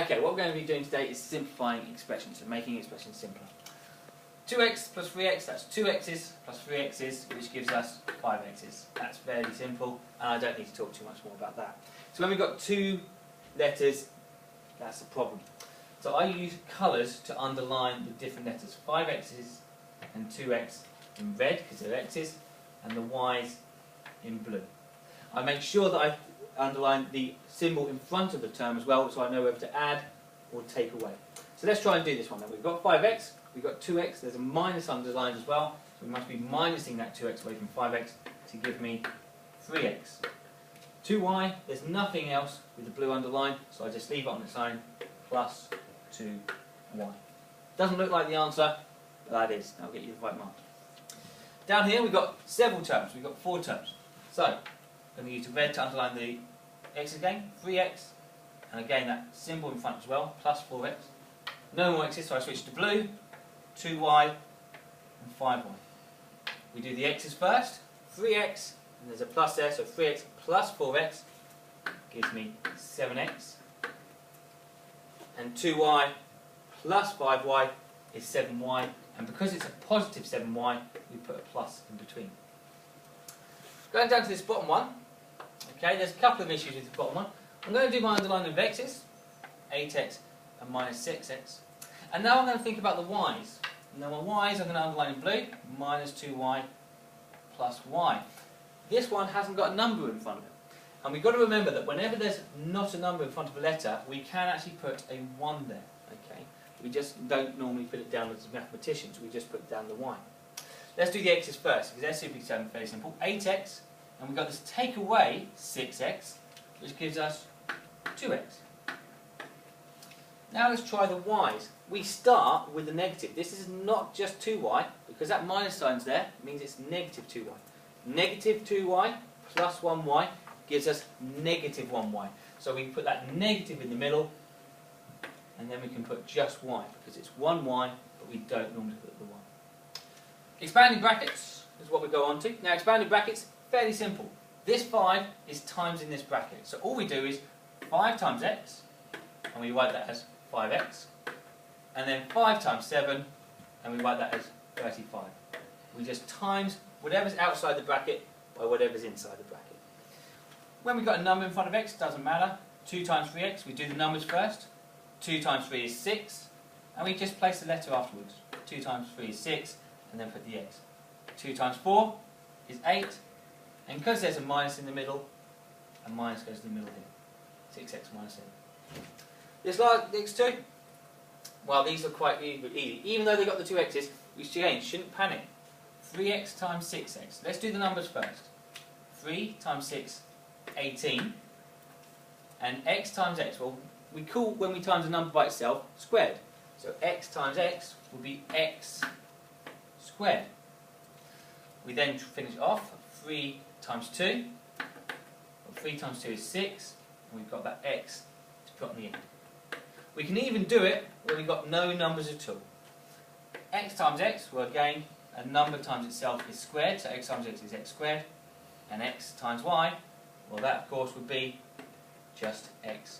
Okay, what we're going to be doing today is simplifying expressions, so making expressions simpler. 2x plus 3x, that's 2x's plus 3x's, which gives us 5x's. That's fairly simple, and I don't need to talk too much more about that. So when we've got two letters, that's a problem. So I use colours to underline the different letters. 5x's and 2x in red, because they're x's, and the y's in blue. I make sure that I underline the symbol in front of the term as well, so I know whether to add or take away. So let's try and do this one then. We've got 5x, we've got 2x, there's a minus underlined as well, so we must be minusing that 2x away from 5x to give me 3x. 2y, there's nothing else with the blue underline, so I just leave it on its own, plus 2y. Doesn't look like the answer, but that is. I'll get you the right mark. Down here we've got several terms, we've got 4 terms. So, I'm going to use the red to underline the x again, 3x, and again that symbol in front as well, plus 4x. No more x's, so I switch to blue, 2y and 5y. We do the x's first, 3x, and there's a plus there, so 3x plus 4x gives me 7x. And 2y plus 5y is 7y, and because it's a positive 7y, we put a plus in between. Going down to this bottom one, okay, there's a couple of issues with the bottom one. I'm going to do my underlining of x's, 8x and minus 6x. And now I'm going to think about the y's. Now my y's I'm going to underline in blue, minus 2y plus y. This one hasn't got a number in front of it. And we've got to remember that whenever there's not a number in front of a letter, we can actually put a 1 there. Okay? We just don't normally put it down as mathematicians, we just put down the y. Let's do the x's first, because they're super very simple. 8x, and we've got this take away 6x, which gives us 2x. Now let's try the y's. We start with the negative. This is not just 2y, because that minus sign's there, it means it's negative 2y. Negative 2y plus 1y gives us negative 1y. So we put that negative in the middle, and then we can put just y, because it's 1y, but we don't normally put the y. Expanding brackets is what we go on to. Now expanding brackets, fairly simple. This 5 is times in this bracket. So all we do is 5 times x, and we write that as 5x. And then 5 times 7, and we write that as 35. We just times whatever's outside the bracket by whatever's inside the bracket. When we've got a number in front of x, it doesn't matter. 2 times 3x, we do the numbers first. 2 times 3 is 6, and we just place the letter afterwards. 2 times 3 is 6, and then put the x. 2 times 4 is 8, and because there's a minus in the middle, a minus goes in the middle here. 6x minus 7. This last, next two, well, these are quite easy. Even though they've got the 2 x's, we shouldn't panic. 3x times 6x. Let's do the numbers first. 3 times 6, 18. And x times x, well, we call when we times a number by itself squared. So x times x will be x squared. We then finish off 3 times 2. Well, 3 times 2 is 6. And we've got that x to put on the end. We can even do it when we've got no numbers at all. X times x, well again, a number times itself is squared, so x times x is x squared. And x times y, well that of course would be just x